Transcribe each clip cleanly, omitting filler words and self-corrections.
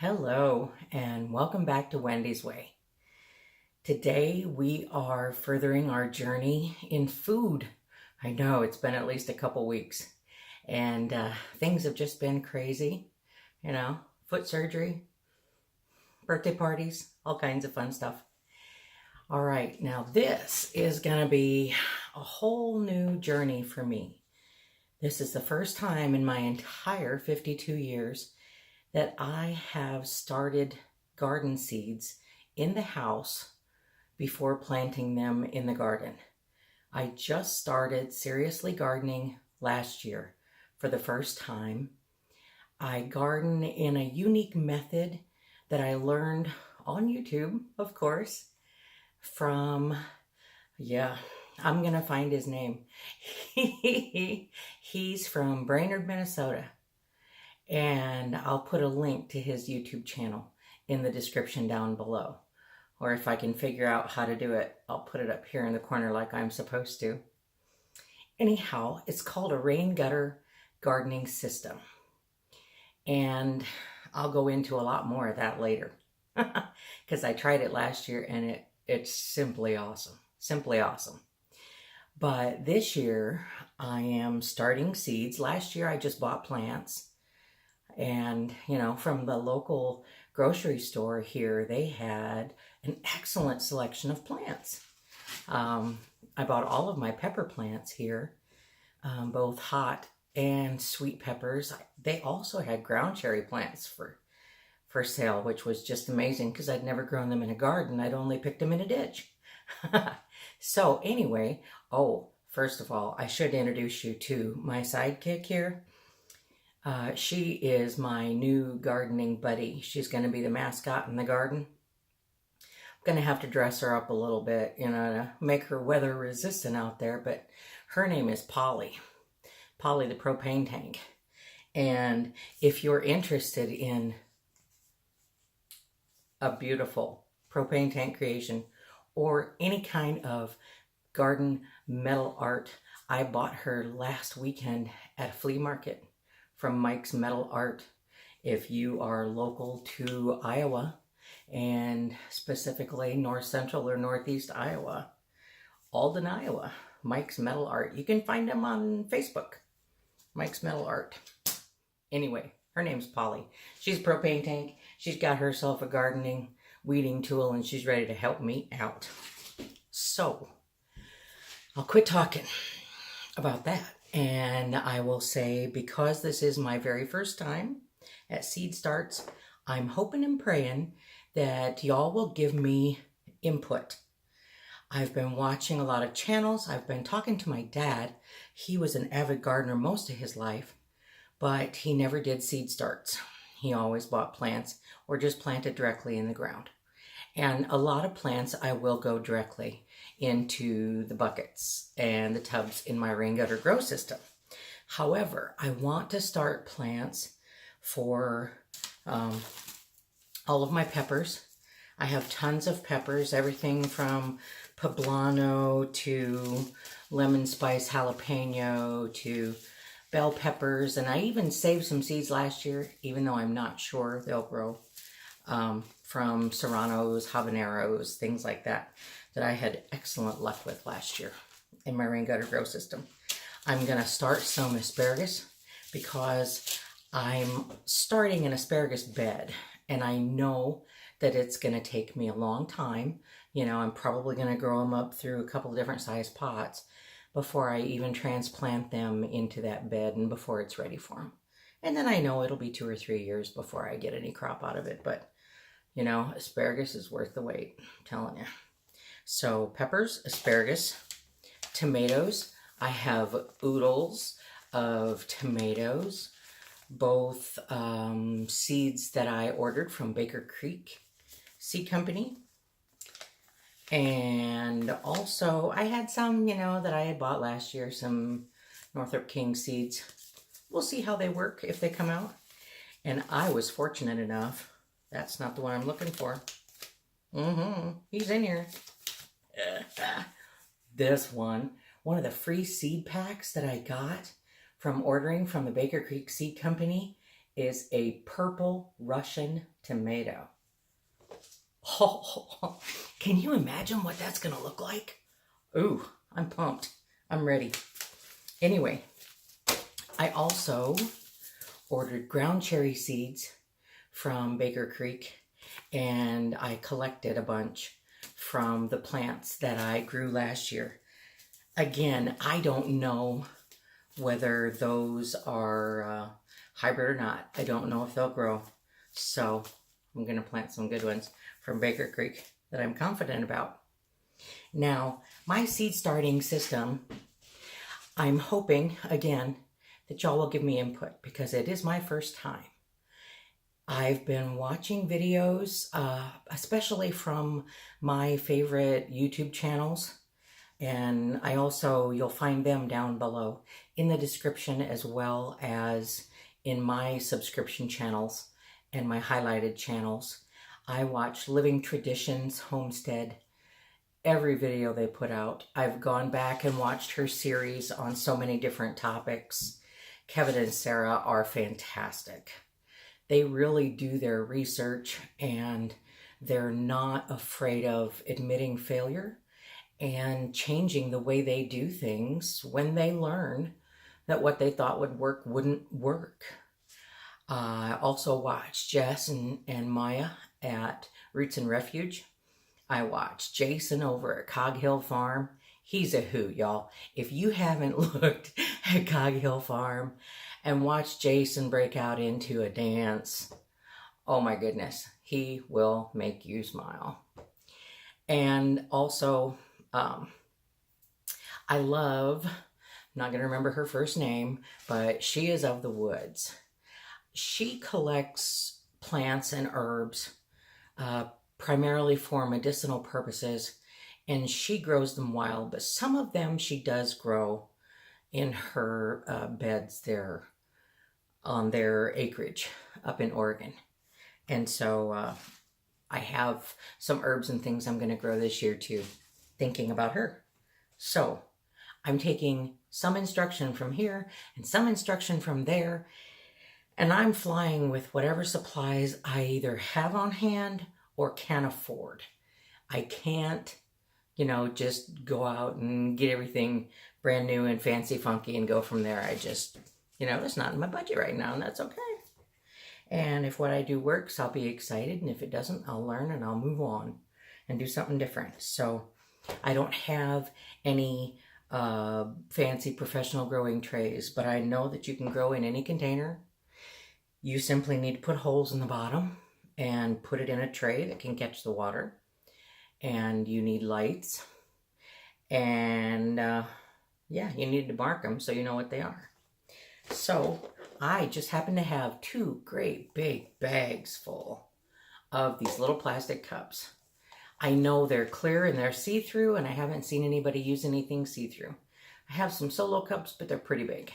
Hello, and welcome back to Wendy's Way. Today we are furthering our journey in food. I know it's been at least a couple weeks, and things have just been crazy. Foot surgery, birthday parties, all kinds of fun stuff. All right, now this is going to be a whole new journey for me. This is the first time in my entire 52 years that I have started garden seeds in the house before planting them in the garden. I just started seriously gardening last year for the first time. I garden in a unique method that I learned on YouTube, of course, from, I'm going to find his name. He's from Brainerd, Minnesota. And I'll put a link to his YouTube channel in the description down below. Or if I can figure out how to do it, I'll put it up here in the corner like I'm supposed to. Anyhow, it's called a rain gutter gardening system. And I'll go into a lot more of that later. Because I tried it last year and it's simply awesome. Simply awesome. But this year, I am starting seeds. Last year, I just bought plants. And, from the local grocery store here, they had an excellent selection of plants. I bought all of my pepper plants here, both hot and sweet peppers. They also had ground cherry plants for sale, which was just amazing because I'd never grown them in a garden. I'd only picked them in a ditch. So anyway, first of all, I should introduce you to my sidekick here. She is my new gardening buddy. She's going to be the mascot in the garden. I'm going to have to dress her up a little bit, to make her weather resistant out there. But her name is Polly. Polly the propane tank. And if you're interested in a beautiful propane tank creation or any kind of garden metal art, I bought her last weekend at a flea market from Mike's Metal Art. If you are local to Iowa, and specifically north central or northeast Iowa, Alden, Iowa, Mike's Metal Art. You can find him on Facebook, Mike's Metal Art. Anyway, her name's Polly. She's a propane tank. She's got herself a gardening weeding tool and she's ready to help me out. So, I'll quit talking about that. And I will say, because this is my very first time at Seed Starts, I'm hoping and praying that y'all will give me input. I've been watching a lot of channels. I've been talking to my dad. He was an avid gardener most of his life, but he never did Seed Starts. He always bought plants or just planted directly in the ground. And a lot of plants I will go directly into the buckets and the tubs in my rain gutter grow system. However, I want to start plants for all of my peppers. I have tons of peppers, everything from poblano to lemon spice jalapeno to bell peppers. And I even saved some seeds last year, even though I'm not sure they'll grow. From serranos, habaneros, things like that I had excellent luck with last year in my rain gutter grow system. I'm going to start some asparagus because I'm starting an asparagus bed and I know that it's going to take me a long time. I'm probably going to grow them up through a couple of different size pots before I even transplant them into that bed and before it's ready for them. And then I know it'll be 2 or 3 years before I get any crop out of it, but asparagus is worth the wait, I'm telling you. So peppers, asparagus, tomatoes. I have oodles of tomatoes, both seeds that I ordered from Baker Creek Seed Company. And also I had some, that I had bought last year, some Northrop King seeds. We'll see how they work if they come out. And I was fortunate enough. That's not the one I'm looking for. He's in here. This one of the free seed packs that I got from ordering from the Baker Creek Seed Company is a purple Russian tomato. Oh, can you imagine what that's going to look like? Ooh, I'm pumped. I'm ready. Anyway, I also ordered ground cherry seeds from Baker Creek, and I collected a bunch from the plants that I grew last year. Again, I don't know whether those are hybrid or not. I don't know if they'll grow. So I'm going to plant some good ones from Baker Creek that I'm confident about. Now, my seed starting system, I'm hoping, again, that y'all will give me input because it is my first time. I've been watching videos, especially from my favorite YouTube channels. And I also, you'll find them down below in the description, as well as in my subscription channels and my highlighted channels. I watch Living Traditions Homestead, every video they put out. I've gone back and watched her series on so many different topics. Kevin and Sarah are fantastic. They really do their research, and they're not afraid of admitting failure and changing the way they do things when they learn that what they thought would work wouldn't work. I also watched Jess and Maya at Roots and Refuge. I watched Jason over at Cog Hill Farm. He's a hoot, y'all. If you haven't looked at Cog Hill Farm and watched Jason break out into a dance, oh my goodness, he will make you smile. And also, I love, I'm not going to remember her first name, but she is of the woods. She collects plants and herbs primarily for medicinal purposes, and she grows them wild, but some of them she does grow in her beds there on their acreage up in Oregon. And so I have some herbs and things I'm going to grow this year too, thinking about her. So I'm taking some instruction from here and some instruction from there, and I'm flying with whatever supplies I either have on hand or can afford. I can't, just go out and get everything brand new and fancy funky and go from there. I just, it's not in my budget right now, and that's okay. And if what I do works, I'll be excited. And if it doesn't, I'll learn and I'll move on and do something different. So I don't have any fancy professional growing trays, but I know that you can grow in any container. You simply need to put holes in the bottom and put it in a tray that can catch the water. And you need lights. And yeah, you need to mark them so you know what they are. So I just happen to have 2 great big bags full of these little plastic cups. I know they're clear and they're see-through, and I haven't seen anybody use anything see-through. I have some solo cups, but they're pretty big.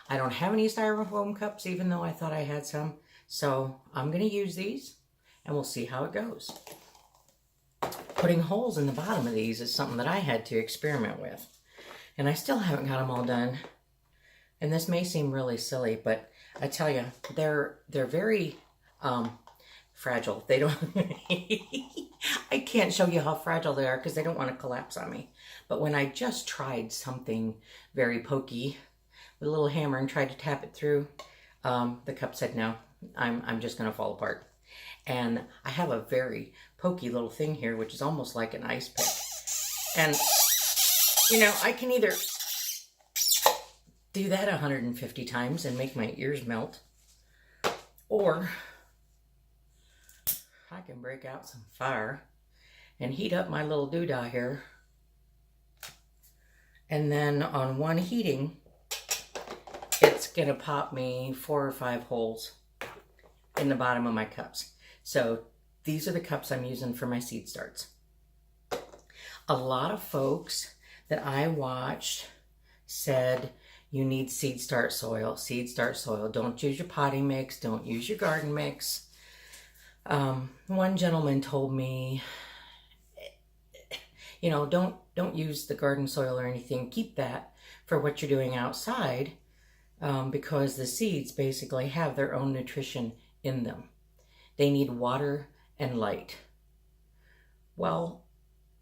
I don't have any styrofoam cups, even though I thought I had some. So I'm going to use these, and we'll see how it goes. Putting holes in the bottom of these is something that I had to experiment with, and I still haven't got them all done. And this may seem really silly, but I tell you, they're very fragile. They don't, I can't show you how fragile they are because they don't want to collapse on me. But when I just tried something very pokey with a little hammer and tried to tap it through, the cup said no, I'm just going to fall apart. And I have a very pokey little thing here, which is almost like an ice pick. And, I can either do that 150 times and make my ears melt, or I can break out some fire and heat up my little doodah here. And then on one heating, it's going to pop me 4 or 5 holes in the bottom of my cups. So these are the cups I'm using for my seed starts. A lot of folks that I watched said, you need seed start soil, seed start soil. Don't use your potting mix. Don't use your garden mix. One gentleman told me, don't use the garden soil or anything. Keep that for what you're doing outside. because the seeds basically have their own nutrition in them. They need water and light. Well,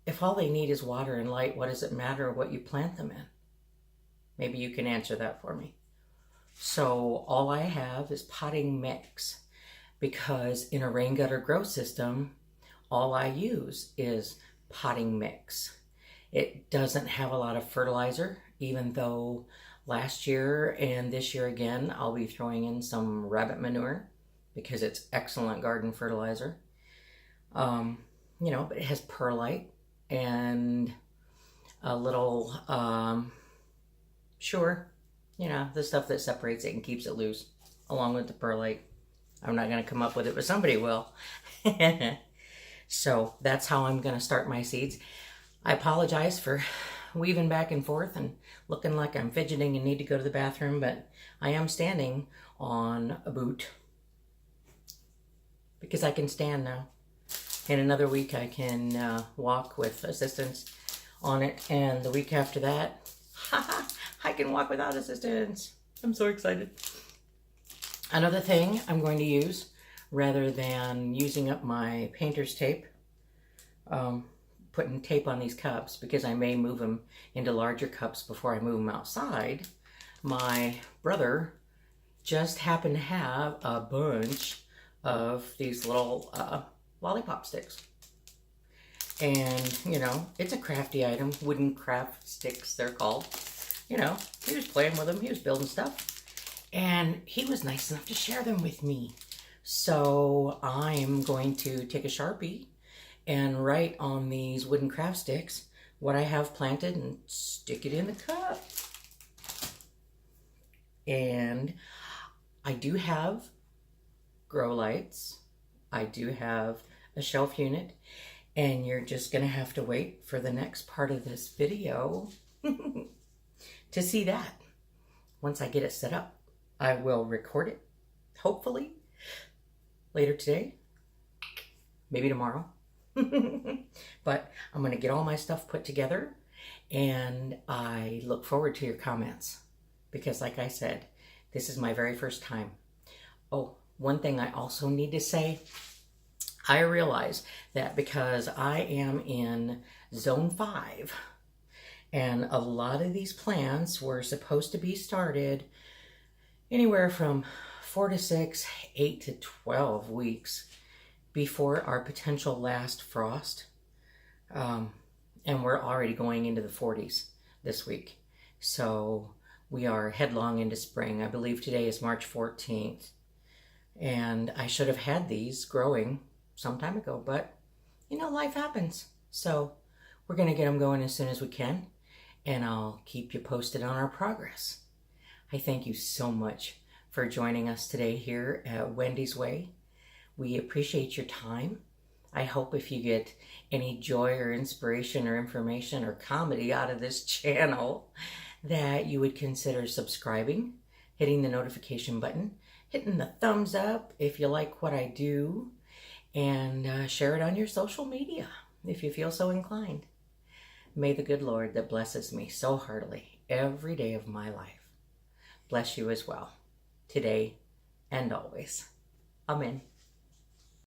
if all they need is water and light, what does it matter what you plant them in? Maybe you can answer that for me. So all I have is potting mix, because in a rain gutter grow system, all I use is potting mix. It doesn't have a lot of fertilizer, even though last year and this year again, I'll be throwing in some rabbit manure because it's excellent garden fertilizer. But it has perlite and a little, the stuff that separates it and keeps it loose, along with the perlite. I'm not going to come up with it, but somebody will. So that's how I'm going to start my seeds. I apologize for weaving back and forth and looking like I'm fidgeting and need to go to the bathroom, but I am standing on a boot because I can stand now. In another week, I can walk with assistance on it, and the week after that, I can walk without assistance. I'm so excited. Another thing I'm going to use, rather than using up my painter's tape, putting tape on these cups, because I may move them into larger cups before I move them outside, my brother just happened to have a bunch of these little lollipop sticks. And, it's a crafty item. Wooden craft sticks, they're called. He was playing with them. He was building stuff. And he was nice enough to share them with me. So I'm going to take a Sharpie and write on these wooden craft sticks what I have planted and stick it in the cup. And I do have grow lights. I do have a shelf unit. And you're just going to have to wait for the next part of this video to see that. Once I get it set up, I will record it, hopefully, later today, maybe tomorrow. But I'm going to get all my stuff put together, and I look forward to your comments, because like I said, this is my very first time. Oh, one thing I also need to say, I realize that because I am in Zone 5, and a lot of these plants were supposed to be started anywhere from 4 to 6, 8 to 12 weeks before our potential last frost. And we're already going into the 40s this week. So we are headlong into spring. I believe today is March 14th. And I should have had these growing some time ago, but life happens. So we're going to get them going as soon as we can. And I'll keep you posted on our progress. I thank you so much for joining us today here at Wendy's Way. We appreciate your time. I hope if you get any joy or inspiration or information or comedy out of this channel, that you would consider subscribing, hitting the notification button, hitting the thumbs up if you like what I do, and share it on your social media if you feel so inclined. May the good Lord that blesses me so heartily every day of my life bless you as well, today and always. Amen.